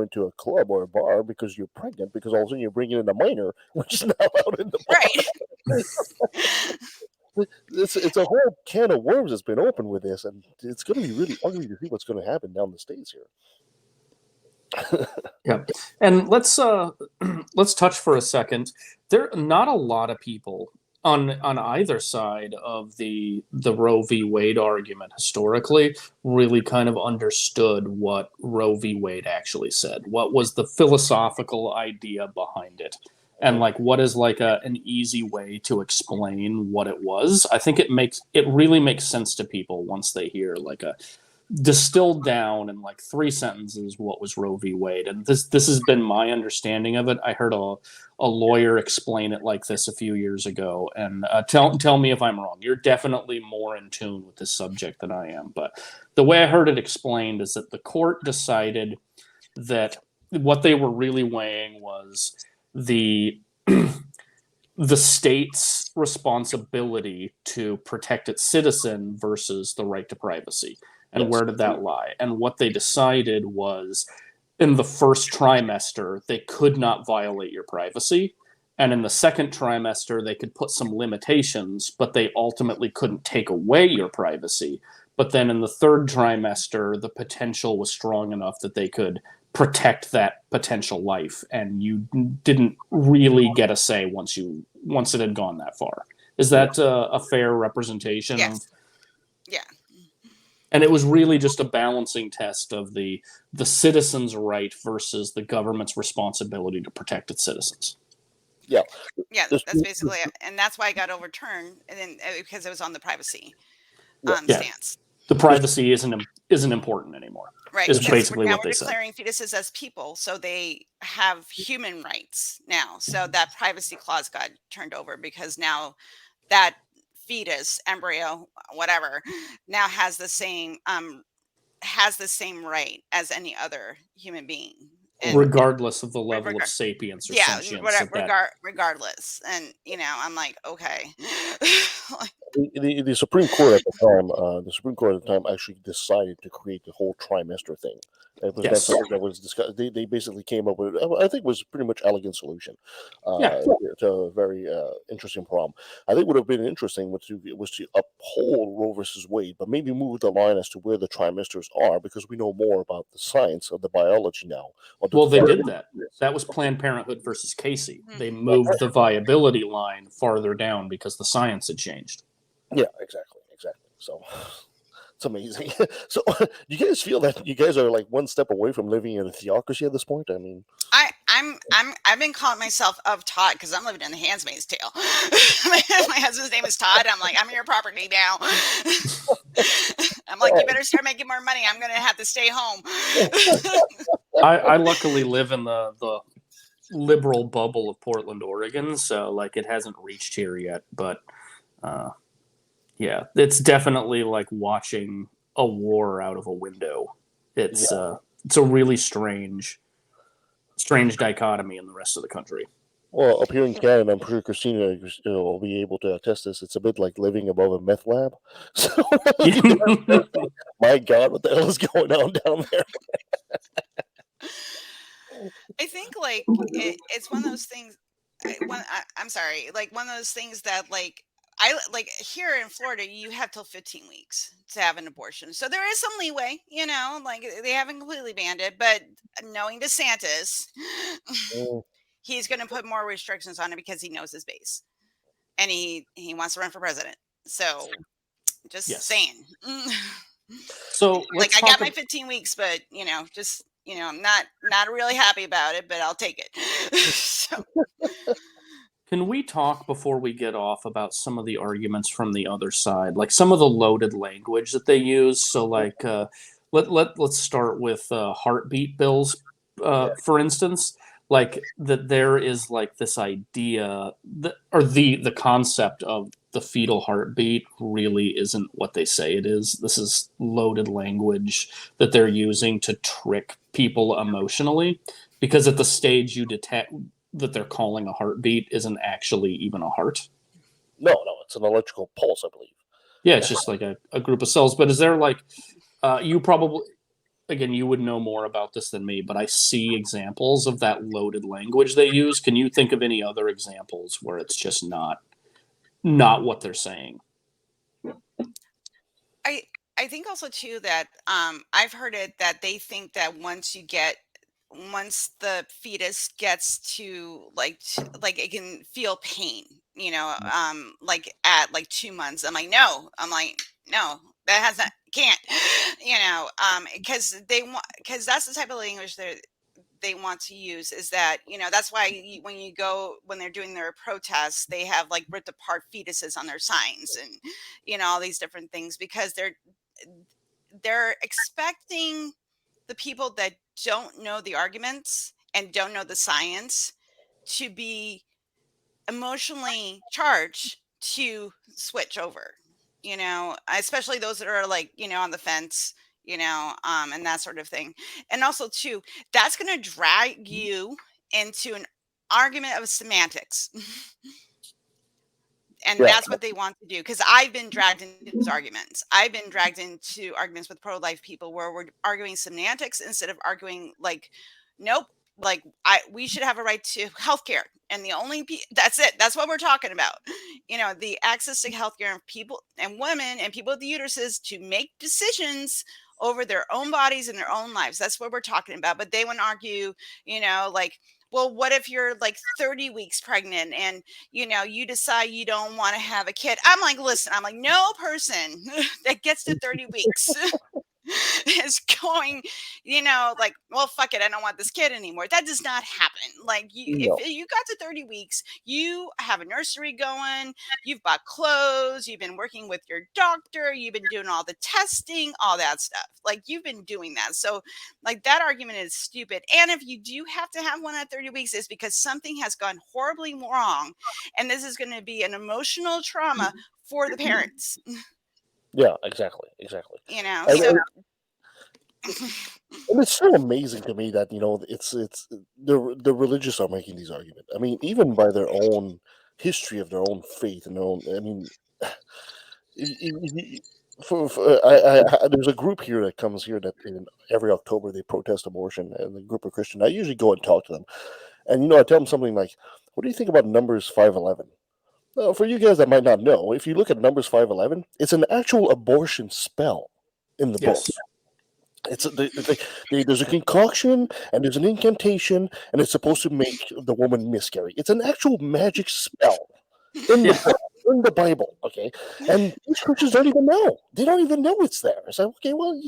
into a club or a bar because you're pregnant, because all of a sudden you're bringing in a minor, which is not allowed in the bar. Right. It's a whole can of worms that's been opened with this, and it's going to be really ugly to see what's going to happen down the states here. Yeah, and let's touch for a second. There are not a lot of people on either side of the Roe v. Wade argument historically really kind of understood what Roe v. Wade actually said. What was the philosophical idea behind it? And like, what is like an easy way to explain what it was? I think it really makes sense to people once they hear like a distilled down in like 3 sentences what was Roe v. Wade. And this has been my understanding of it. I heard a lawyer explain it like this a few years ago, and tell me if I'm wrong. You're definitely more in tune with this subject than I am, but the way I heard it explained is that the court decided that what they were really weighing was the state's responsibility to protect its citizen versus the right to privacy. And Yes. Where did that lie? And what they decided was, in the first trimester, they could not violate your privacy. And in the second trimester, they could put some limitations, but they ultimately couldn't take away your privacy. But then in the third trimester, the potential was strong enough that they could protect that potential life. And you didn't really get a say once it had gone that far. Is that a fair representation? Yes. Yeah. And it was really just a balancing test of the citizen's right versus the government's responsibility to protect its citizens. Yeah, that's basically it. And that's why it got overturned, and then because it was on the privacy stance. The privacy isn't important anymore. Right. Is basically now what they said. We're declaring fetuses as people, so they have human rights now. So that privacy clause got turned over, because now that fetus, embryo, whatever, now has the same right as any other human being, regardless of the level of sapience or sentience. Regardless. And I'm like, okay. the Supreme Court at the Supreme Court at the time actually decided to create the whole trimester thing. It was not Yes. something that was discussed. They basically came up with, I think, was pretty much elegant solution Yeah. to a very interesting problem. I think would have been interesting was to uphold Roe versus Wade, but maybe move the line as to where the trimesters are, because we know more about the science of the biology now. Well, they did that. That was Planned Parenthood versus Casey. They moved the viability line farther down because the science had changed. Yeah, exactly. So it's amazing. So do you guys feel that you guys are like one step away from living in a theocracy at this point? I mean, I've been calling myself of Todd because I'm living in the Handmaid's Tale. My husband's name is Todd. I'm like, I'm your property now. I'm like, you better start making more money. I'm gonna have to stay home. I luckily live in the liberal bubble of Portland, Oregon, so like it hasn't reached here yet, but yeah, it's definitely like watching a war out of a window. It's a really strange dichotomy in the rest of the country. well, up here in Canada, I'm sure Christina will be able to attest this. It's a bit like living above a meth lab. So, my God, what the hell is going on down there? I think like it's one of those things. I'm sorry, like one of those things that like I like here in Florida, you have till 15 weeks to have an abortion, so there is some leeway. Like they haven't completely banned it, but knowing DeSantis, Mm, he's going to put more restrictions on it because he knows his base, and he wants to run for president. So just Yes. saying. So Like I got my 15 weeks, but just I'm not really happy about it, but I'll take it. So. Can we talk before we get off about some of the arguments from the other side, like some of the loaded language that they use? So, like, let's start with heartbeat bills, for instance. Like that, there is like this idea that, or the concept of the fetal heartbeat really isn't what they say it is. This is loaded language that they're using to trick people emotionally, because at the stage you detect that they're calling a heartbeat isn't actually even a heart. no, it's an electrical pulse, I believe. Yeah, it's just like a group of cells. But is there like, you probably, again, you would know more about this than me, but I see examples of that loaded language they use. Can you think of any other examples where it's just not what they're saying? I think also too that I've heard it that they think that once the fetus gets to like it can feel pain, like at like 2 months. I'm like, no, that has not can't, because that's the type of language they want to use, is that that's why when they're doing their protests, they have like ripped apart fetuses on their signs and all these different things, because they're expecting the people that don't know the arguments and don't know the science to be emotionally charged to switch over, especially those that are like, on the fence, and that sort of thing. And also too, that's going to drag you into an argument of semantics. And that's what they want to do, because I've been dragged into these arguments. I've been dragged into arguments with pro-life people where we're arguing semantics instead of arguing like, nope, like we should have a right to healthcare, and that's it. That's what we're talking about. The access to healthcare and people and women and people with the uteruses to make decisions over their own bodies and their own lives. That's what we're talking about. But they want to argue, like, well, what if you're like 30 weeks pregnant and you decide you don't want to have a kid? I'm like, listen, no person that gets to 30 weeks is going, like, well, fuck it, I don't want this kid anymore. That does not happen. Like, if you got to 30 weeks, you have a nursery going, you've bought clothes, you've been working with your doctor, you've been doing all the testing, all that stuff. Like, you've been doing that. So, like, that argument is stupid. And if you do have to have one at 30 weeks, it's because something has gone horribly wrong, and this is going to be an emotional trauma for the parents. Yeah, exactly. So. And it's so amazing to me that it's the religious are making these arguments. I mean, even by their own history of their own faith and their own. I mean, there's a group here that comes here that every October they protest abortion, and the group of Christians. I usually go and talk to them, and I tell them something like, "What do you think about Numbers 5:11?" Well, for you guys that might not know, if you look at Numbers 5:11, it's an actual abortion spell in the book. Yes. There's a concoction and there's an incantation, and it's supposed to make the woman miscarry. It's an actual magic spell in the Yeah. in the Bible, okay? And these Christians don't even know. They don't even know it's there. It's like, okay, well,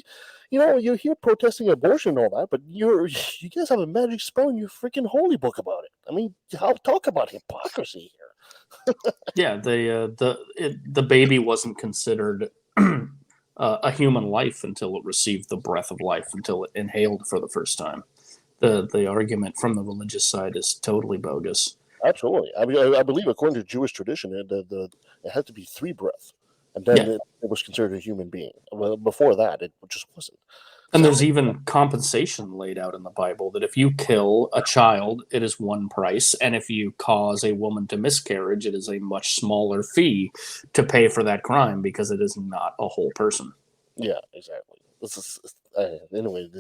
you're here protesting abortion and all that, but you guys have a magic spell in your freaking holy book about it. I mean, talk about hypocrisy here. Yeah, the baby wasn't considered a human life until it received the breath of life, until it inhaled for the first time. The argument from the religious side is totally bogus. Absolutely. I mean, I believe according to Jewish tradition, it had to be 3 breaths, and then Yeah. it was considered a human being. Well, before that, it just wasn't. And So- there's even compensation laid out in the Bible that if you kill a child, it is one price, and if you cause a woman to miscarriage, it is a much smaller fee to pay for that crime because it is not a whole person. Yeah, exactly. Anyway,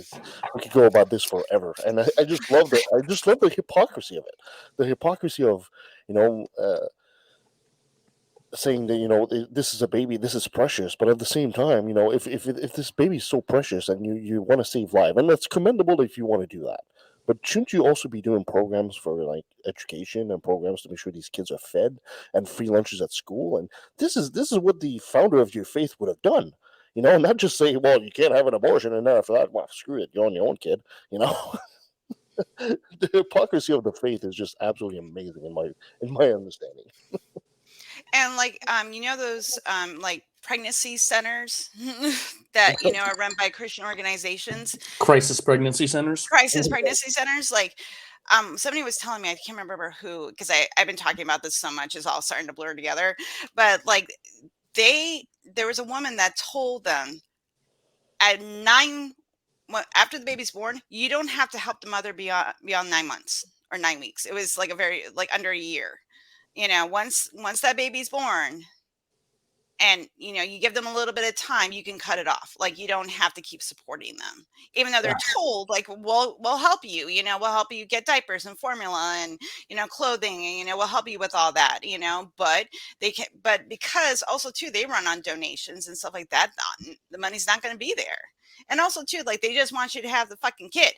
we could go about this forever, and I just love the hypocrisy of it. The hypocrisy of saying that this is a baby, this is precious, but at the same time, if this baby is so precious and you want to save life, and that's commendable if you want to do that, but shouldn't you also be doing programs for like education and programs to make sure these kids are fed and free lunches at school? And this is what the founder of your faith would have done. Not just say, well, you can't have an abortion, and then after that, well, screw it, you're on your own, kid. The hypocrisy of the faith is just absolutely amazing in my understanding. And those like pregnancy centers that are run by Christian organizations, Crisis pregnancy centers. crisis pregnancy centers. Like somebody was telling me, I can't remember who, because I've been talking about this so much, it's all starting to blur together. But like there was a woman that told them at after the baby's born, you don't have to help the mother beyond 9 months or 9 weeks. It was like a very under a year. Once that baby's born, and you give them a little bit of time, you can cut it off. Like, you don't have to keep supporting them, even though they're told, like, we'll help you. We'll help you get diapers and formula and clothing, and we'll help you with all that. But because also too they run on donations and stuff like that, the money's not going to be there. And also too, like, they just want you to have the fucking kid.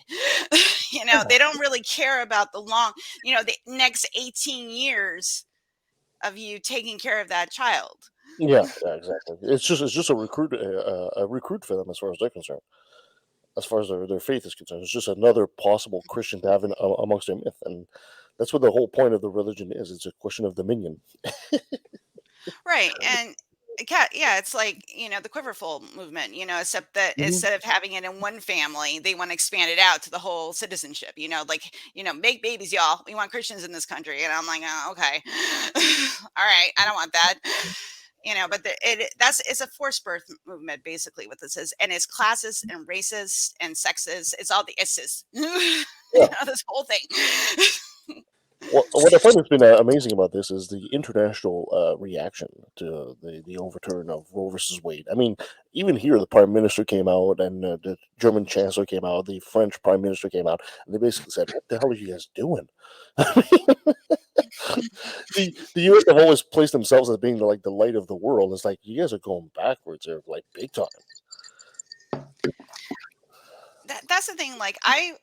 They don't really care about the the next 18 years of you taking care of that child. Yeah, exactly. It's just a recruit for them as far as they're concerned. As far as their faith is concerned, it's just another possible Christian to have amongst their myth, and that's what the whole point of the religion is. It's a question of dominion. Right. And yeah, it's like, the quiverful movement, except that instead of having it in one family, they want to expand it out to the whole citizenship, make babies, y'all. We want Christians in this country. And I'm like, oh, okay. All right. I don't want that. But it's a forced birth movement, basically, what this is. And it's classist and racist and sexist. It's all the is's. This whole thing. What I find has been amazing about this is the international reaction to the overturn of Roe versus Wade. I mean, even here, the Prime Minister came out, and the German Chancellor came out, the French Prime Minister came out, and they basically said, "What the hell are you guys doing?" the U.S. have always placed themselves as being the light of the world. It's like, you guys are going backwards there, like, big time. That's the thing. I've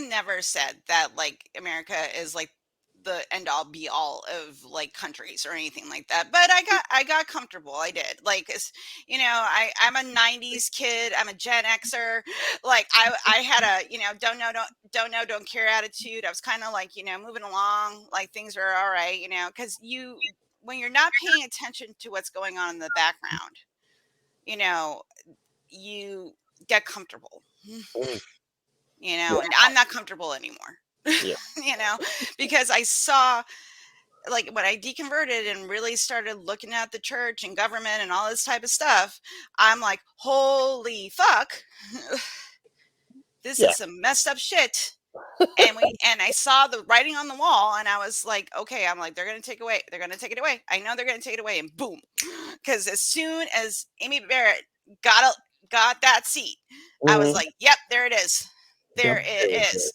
never said that like America is like the end all be all of like countries or anything like that. But I got comfortable. I did. Like, I'm a 90s kid. I'm a Gen Xer. Like, I had a, don't care attitude. I was kind of like, moving along, like things are all right, because when you're not paying attention to what's going on in the background, you get comfortable, and I'm not comfortable anymore. Yeah. Because I saw, like, when I deconverted and really started looking at the church and government and all this type of stuff, I'm like, holy fuck, this is some messed up shit. and I saw the writing on the wall, and I was like, okay, I'm like, they're gonna take it away. I know they're gonna take it away, and boom, because as soon as Amy Barrett got that seat, I was Mhm. like, yep, there it is, there it There is.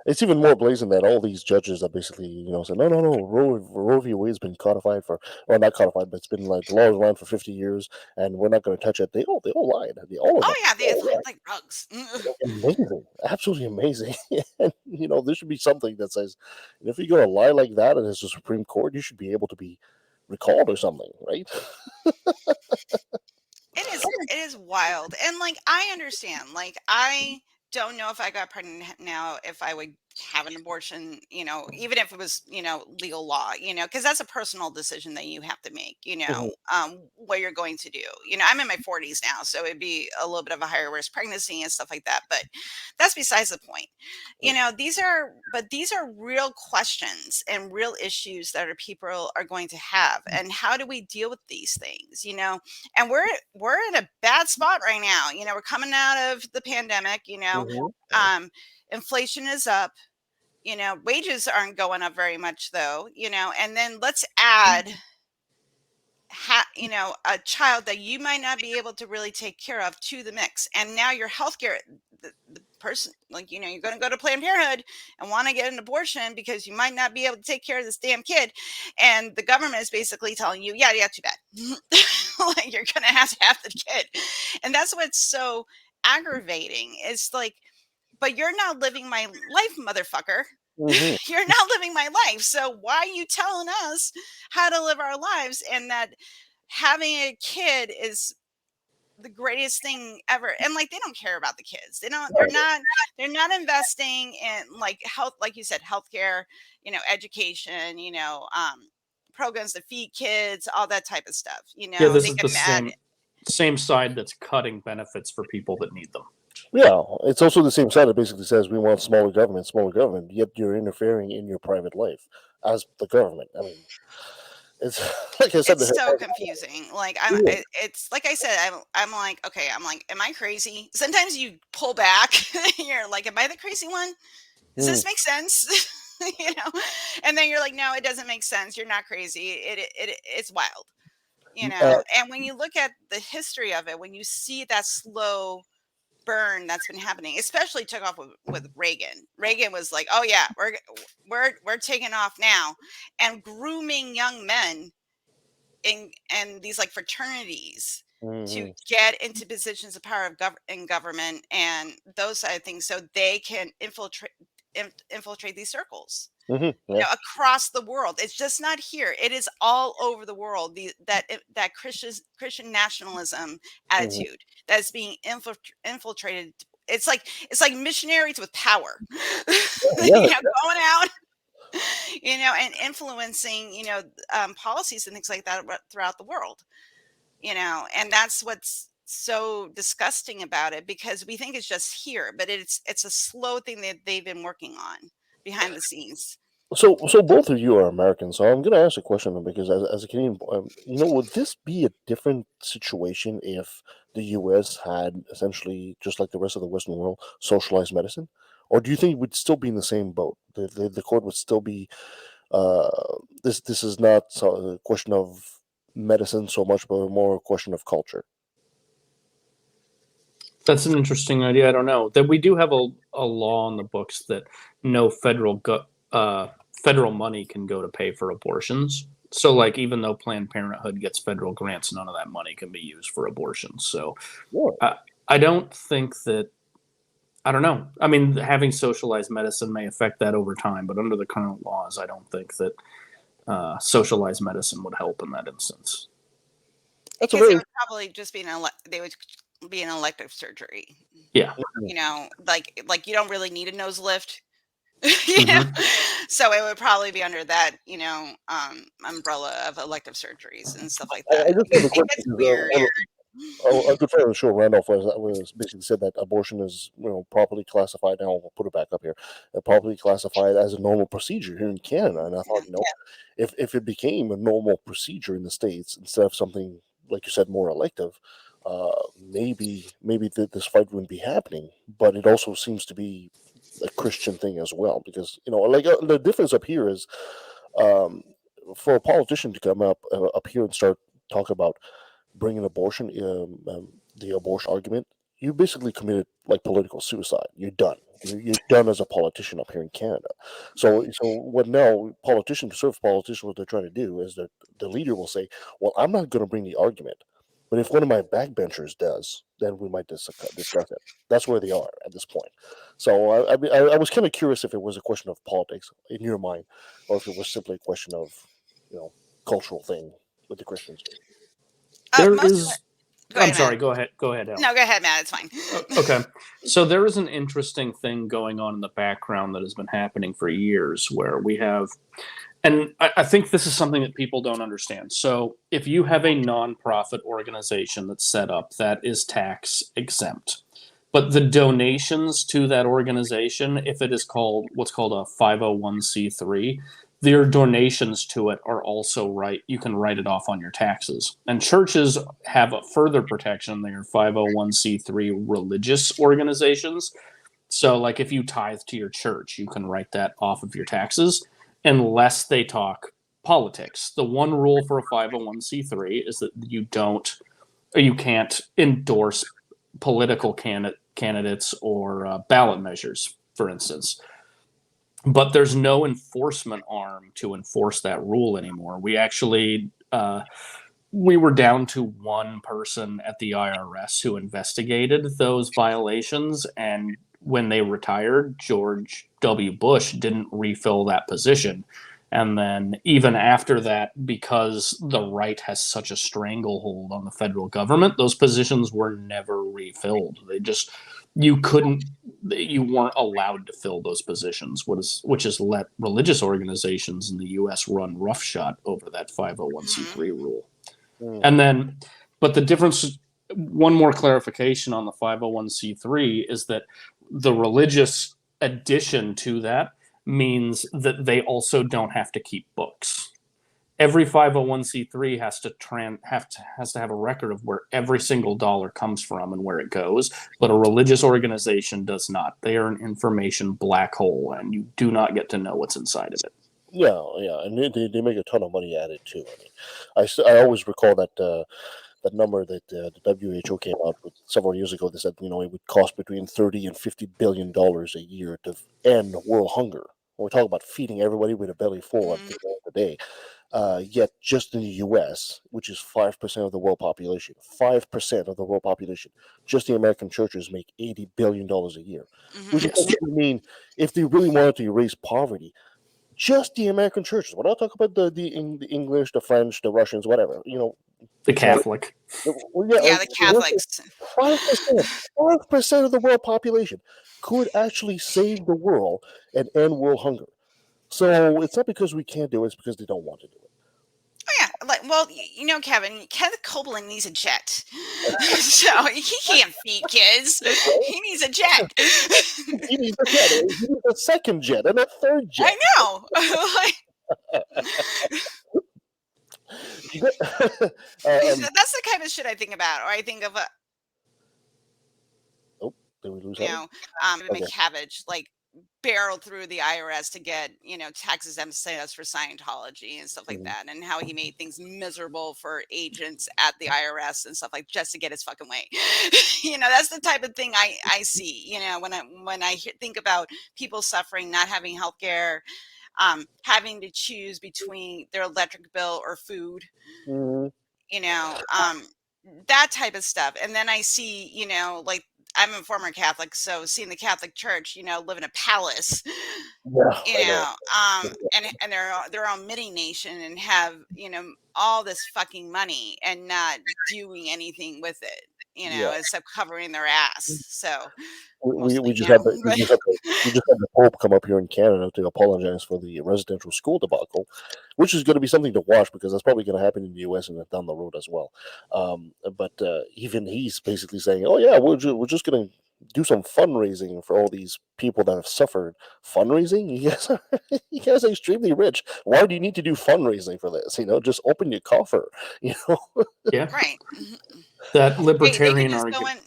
It's even more blazing that all these judges are basically, said, no, no, no, Roe v. Wade's been codified well, not codified, but it's been like the law is around for 50 years, and we're not going to touch it. They all lied. All of them. Oh yeah, they like rugs. Amazing, absolutely amazing. And there should be something that says, if you're going to lie like that, and it's the Supreme Court, you should be able to be recalled or something, right? It is wild. And like I understand. Like I don't know if I got pregnant now if I would have an abortion, even if it was, legal law, because that's a personal decision that you have to make, Mhm, what you're going to do. I'm in my 40s now, so it'd be a little bit of a higher risk pregnancy and stuff like that. But that's besides the point. These are real questions and real issues that our people are going to have. And how do we deal with these things, and we're in a bad spot right now. We're coming out of the pandemic. mhm, Inflation is up. Wages aren't going up very much though. And then let's add a child that you might not be able to really take care of to the mix, and now your healthcare, the person, like you're going to go to Planned Parenthood and want to get an abortion because you might not be able to take care of this damn kid, and the government is basically telling you, yeah, too bad. Like you're going to have the kid, and that's what's so aggravating. It's like, but you're not living my life, motherfucker. mhm. You're not living my life. So why are you telling us how to live our lives, and that having a kid is the greatest thing ever? And like they don't care about the kids. They're not investing in like health, like you said, healthcare, education, programs to feed kids, all that type of stuff. Yeah, this They is get the mad. same side that's cutting benefits for people that need them. Yeah, it's also the same side that basically says we want smaller government, yet you're interfering in your private life as the government. I mean, it's like I said, It's so confusing. Like it's like I said, I'm like, okay, I'm like, am I crazy? Sometimes you pull back. You're like, am I the crazy one? Does Mm, this make sense? you know, and then you're like, no, it doesn't make sense. You're not crazy. It's wild. uh, And when you look at the history of it, when you see that slow burn that's been happening, especially took off with Reagan. Reagan was like, oh yeah, we're taking off now, and grooming young men in these like fraternities to mhm, get into positions of power in government and those side of things, so they can infiltrate these circles, yeah, across the world. It's just not here, it is all over the world. That Christian nationalism mhm, attitude that's being infiltrated. It's like missionaries with power, yeah, going out, and influencing, policies and things like that throughout the world, and that's what's so disgusting about it, because we think it's just here, but it's a slow thing that they've been working on behind the scenes. So both of you are Americans, so I'm going to ask a question because as a Canadian, would this be a different situation if the U.S. had essentially just like the rest of the Western world socialized medicine, or do you think we'd still be in the same boat? The court would still be uh, this is not a question of medicine so much, but more a question of culture. That's an interesting idea. I don't know that we do have a law in the books that no federal money can go to pay for abortions. So, like, even though Planned Parenthood gets federal grants, none of that money can be used for abortions. So, Yeah. I don't think that. I don't know. I mean, having socialized medicine may affect that over time, but under the current laws, I don't think that socialized medicine would help in that instance. That's a Because it very would probably just be they would be an elective surgery, Yeah. like you don't really need a nose lift. you know Hmm. so it would probably be under that, umbrella of elective surgeries and stuff like I that. just have a It question gets because weird. a good friend of the show, Randolph, was basically said that abortion is properly classified. Now we'll put it back up here, properly classified as a normal procedure here in Canada. And I thought, if it became a normal procedure in the states instead of something like you said more elective, maybe this fight wouldn't be happening. But it also seems to be a Christian thing as well, because like the difference up here is, for a politician to come up here and start talking about bringing abortion, the abortion argument, you basically committed like political suicide. You're done. You're done as a politician up here in Canada. So what now conservative politicians, what they're trying to do is that the leader will say, "Well, I'm not going to bring the argument, but if one of my backbenchers does, then we might discuss it." That's where they are at this point. So I was kind of curious if it was a question of politics in your mind, or if it was simply a question of cultural thing with the Christians. There Most of is. it. Go ahead, I'm sorry. Matt. Go ahead. Go ahead, Helen. No, go ahead, Matt. It's fine. Okay. So there is an interesting thing going on in the background that has been happening for years where we have, and I think this is something that people don't understand. So if you have a nonprofit organization that's set up that is tax exempt, but the donations to that organization, if it is called what's called a 501c3, their donations to it are also you can write it off on your taxes. And churches have a further protection. They are 501c3 religious organizations. So like if you tithe to your church, you can write that off of your taxes unless they talk politics. The one rule for a 501c3 is that you can't endorse political candidates or ballot measures, for instance. But there's no enforcement arm to enforce that rule anymore. We actually we were down to one person at the IRS who investigated those violations, and when they retired, George W. Bush didn't refill that position. And then even after that, because the right has such a stranglehold on the federal government, those positions were never refilled. You weren't allowed to fill those positions, which has let religious organizations in the U.S. run roughshod over that 501c3 rule. And then, but the difference, one more clarification on the 501c3 is that the religious addition to that means that they also don't have to keep books. Every 501c3 has to have a record of where every single dollar comes from and where it goes, but a religious organization does not. They are an information black hole, and you do not get to know what's inside of it. Yeah, and they make a ton of money at it too. I mean, I always recall that number that the WHO came out with several years ago. They said it would cost between $30 and $50 billion a year to end world hunger. We're talking about feeding everybody with a belly full at the end of the day. Yet just in the U.S., which is 5% of the world population, 5% of the world population, just the American churches make $80 billion a year. Which would mean if they really wanted to erase poverty, just the American churches. We're not talking about the English, the French, the Russians, whatever. The Catholic. The Catholics. 5% of the world population could actually save the world and end world hunger. So it's not because we can't do it; it's because they don't want to do it. Oh yeah, Kevin, Kenneth Copeland needs a jet, so he can't feed kids. He needs a jet. He needs a jet. He needs a second jet and a third jet. I know. That's the kind of shit I think about, or I think of did we lose McCabbage, like barreled through the IRS to get tax exempt status for Scientology and stuff like that, and how he made things miserable for agents at the IRS and stuff like just to get his fucking way. That's the type of thing I see. When I think about people suffering, not having health care, having to choose between their electric bill or food, that type of stuff. And then I see, like, I'm a former Catholic, so seeing the Catholic Church, live in a palace, and their own mini nation, and have all this fucking money and not doing anything with it, except covering their ass. So we just had the Pope come up here in Canada to apologize for the residential school debacle, which is going to be something to watch because that's probably going to happen in the U.S. and down the road as well. But even he's basically saying, "Oh yeah, we're just going to do some fundraising for all these people that have suffered." Fundraising? You guys are extremely rich. Why do you need to do fundraising for this? Just open your coffer. Yeah, right. That libertarian argument.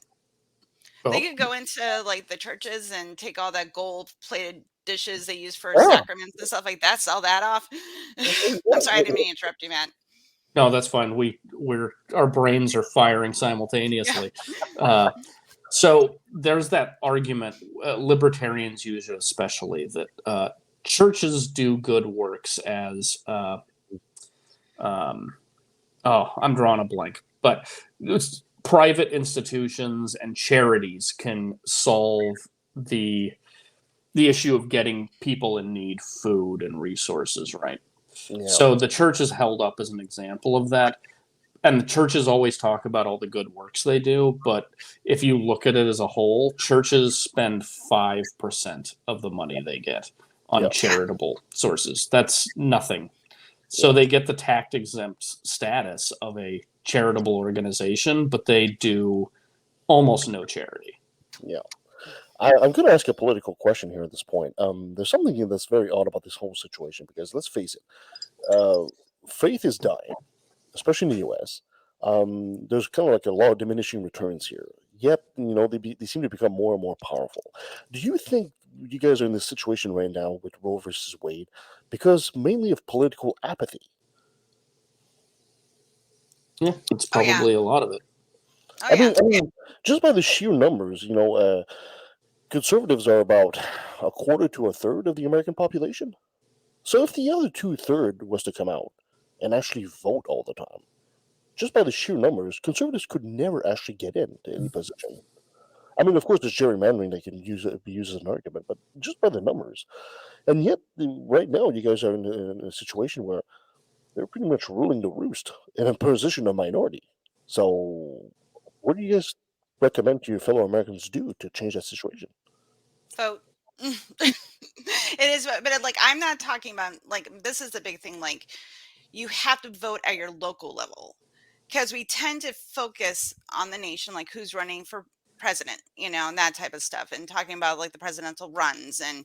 They Oh, could go into like the churches and take all that gold plated dishes they use for Ah, sacraments and stuff like that, sell that off. I'm sorry, I didn't yeah. mean to interrupt you, Matt. no, that's fine. We're our brains are firing Yeah. simultaneously. So there's that argument libertarians use it especially that churches do good works as I'm drawing a blank, but private institutions and charities can solve the the issue of getting people in need food and resources, right? Yeah. So the church is held up as an example of that. And the churches always talk about all the good works they do, but if you look at it as a whole, churches spend 5% of the money they get on Yeah. Yeah. charitable sources. That's nothing. So Yeah. they get the tax exempt status of a charitable organization, but they do almost no charity. Yeah. I'm going to ask a political question here at this point. There's something here that's very odd about this whole situation because let's face it, faith is dying, especially in the U.S. There's kind of like a lot of diminishing returns here. Yet, they seem to become more and more powerful. Do you think you guys are in this situation right now with Roe versus Wade because mainly of political apathy? Yeah, it's Oh yeah. probably a lot of it. Oh I yeah. mean, just by the sheer numbers, conservatives are about a quarter to a third of the American population. So if the other two-third was to come out and actually vote all the time, just by the sheer numbers, conservatives could never actually get into any position. I mean, of course, there's gerrymandering that can be used as an argument, but just by the numbers. And yet, right now, you guys are in a situation where they're pretty much ruling the roost in a position of minority. So, what do you guys recommend to your fellow Americans do to change that situation? Vote. It is, but like I'm not talking about like this is the big thing. Like you have to vote at your local level because we tend to focus on the nation, like who's running for president, and that type of stuff, and talking about like the presidential runs and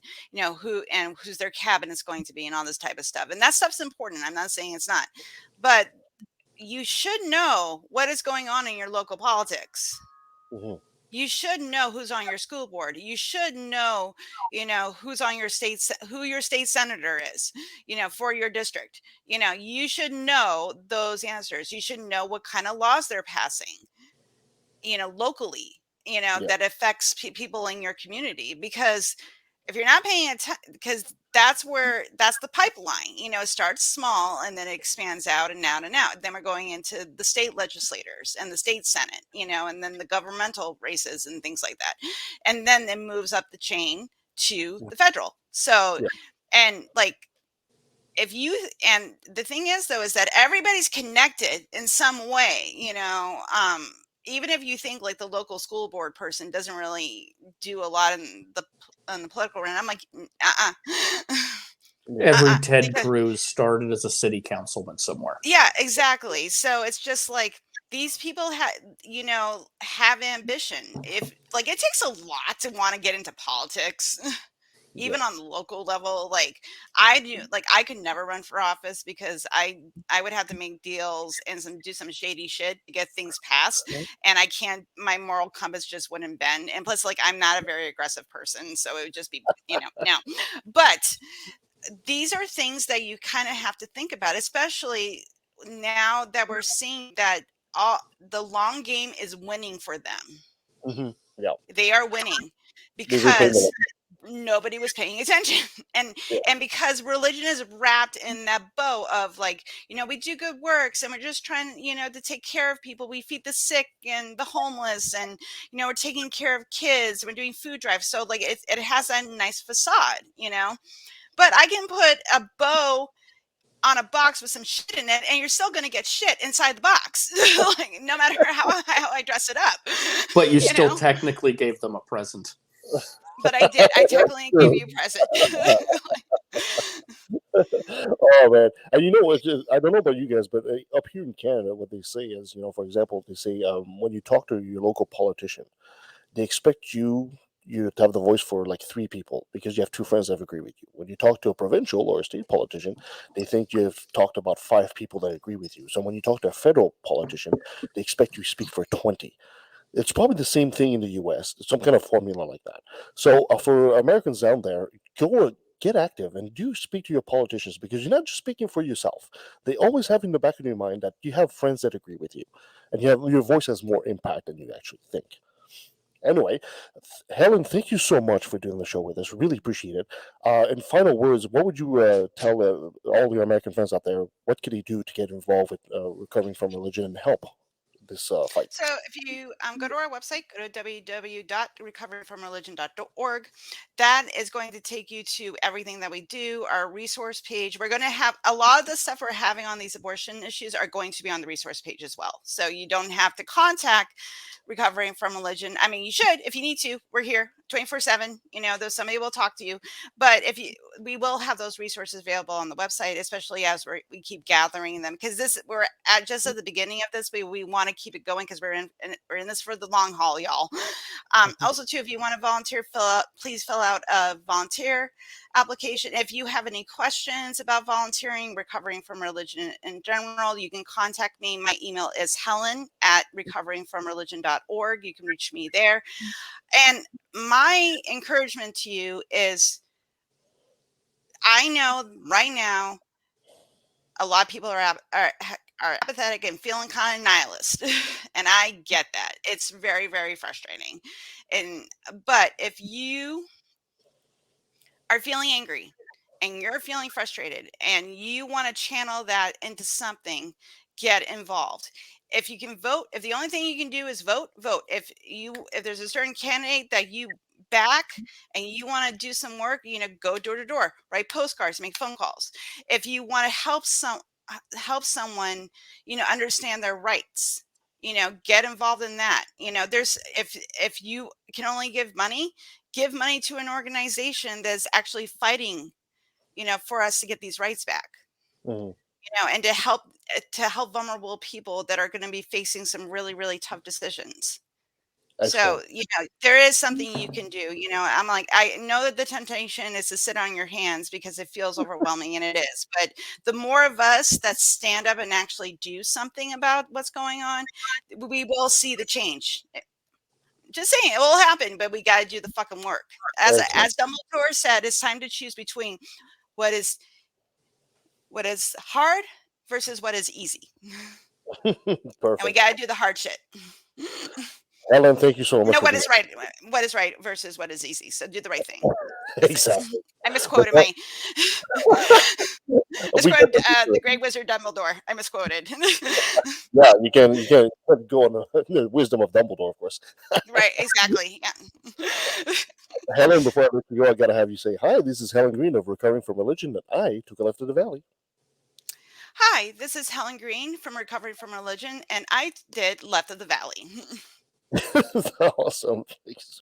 who's their cabinet's going to be and all this type of stuff. And that stuff's important. I'm not saying it's not, but you should know what is going on in your local politics. Hmm. You should know who's on your school board. You should know, who's on your who your state senator is, for your district. You should know those answers. You should know what kind of laws they're passing, locally, Yeah. that affects people in your community. Because if you're not paying attention, because that's the pipeline, it starts small and then it expands out and out and out. Then we're going into the state legislators and the state senate, and then the governmental races and things like that. And then it moves up the chain to the federal. So, Yeah. and like, and the thing is though, is that everybody's connected in some way, even if you think like the local school board person doesn't really do a lot in the political realm, I'm like, Yeah. Every Ted because Cruz started as a city councilman somewhere. yeah, exactly. So it's just like these people have ambition. If like it takes a lot to want to get into politics. Yeah. Even on the local level, like I could never run for office because I would have to make deals and do some shady shit to get things passed, and I can't. My moral compass just wouldn't bend, and plus, like I'm not a very aggressive person, so it would just be no. But these are things that you kind of have to think about, especially now that we're seeing that all the long game is winning for them. Hmm. Yeah. They are winning They're reclaiming because it. nobody was paying attention. and Yeah. and because religion is wrapped in that bow of like, we do good works and we're just trying, to take care of people. We feed the sick and the homeless, and we're taking care of kids, we're doing food drives. So like it has that nice facade, but I can put a bow on a box with some shit in it and you're still going to get shit inside the box. Like no matter how I dress it up. But you you still know technically gave them a present. but I did. I technically gave you a present. Oh man, and you know what? I don't know about you guys, but up here in Canada, what they say is, for example, they say when you talk to your local politician, they expect you to have the voice for like three people because you have two friends that agree with you. When you talk to a provincial or a state politician, they think you've talked about five people that agree with you. So when you talk to a federal politician, they expect you to speak for 20. It's probably the same thing in the US, some kind of formula like that. So for Americans down there, get active and do speak to your politicians because you're not just speaking for yourself. They always have in the back of your mind that you have friends that agree with you, and your voice has more impact than you actually think. Anyway, Helen, thank you so much for doing the show with us. Really appreciate it. In final words, what would you tell all your American friends out there? What can they do to get involved with recovering from religion and help this fight? So if you go to our website, go to www.recoveryfromreligion.org. That is going to take you to everything that we do, our resource page. We're going to have a lot of the stuff we're having on these abortion issues are going to be on the resource page as well. So you don't have to contact Recovering from Religion. I mean, you should if you need to. We're here 24/7. Though somebody will talk to you. But we will have those resources available on the website, especially as we keep gathering them, because we're just at the beginning of this. We want to keep it going because we're in this for the long haul, y'all. Also, too, if you want to volunteer, please fill out a volunteer application. If you have any questions about volunteering, recovering from religion in general, you can contact me. My email is helen@recoveringfromreligion.org. You can reach me there. And my encouragement to you is, I know right now a lot of people are apathetic and feeling kind of nihilist, and I get that. It's very, very frustrating. But if you are feeling angry and you're feeling frustrated and you want to channel that into something, get involved. If you can vote, if the only thing you can do is vote, vote. If there's a certain candidate that you back and you want to do some work, go door to door, write postcards, make phone calls. If you want to help someone, understand their rights, get involved in that. There's if you can only give money to an organization that's actually fighting, for us to get these rights back, Mhm. and to help vulnerable people that are going to be facing some really, really tough decisions. So, Excellent. there is something you can do. I'm like, I know that the temptation is to sit on your hands because it feels overwhelming, and it is. But the more of us that stand up and actually do something about what's going on, we will see the change. Just saying, it will happen, but we got to do the fucking work. As Excellent. as Dumbledore said, it's time to choose between what is hard versus what is easy, and we Perfect. got to do the hard shit. Helen, thank you so much No, for doing what is right versus what is easy. So do the right thing. it. Exactly. I misquoted But my we misquoted definitely the should. great wizard Dumbledore. I misquoted. Yeah, you can go on the wisdom of Dumbledore, of course. Right, exactly. Yeah. Helen, before I let you go, I gotta have you say hi. This is Helen Greene of Recovering from Religion, and I took a left to the valley. Hi, this is Helen Greene from Recovery from Religion, and I did Left of the Valley. Awesome. Thanks.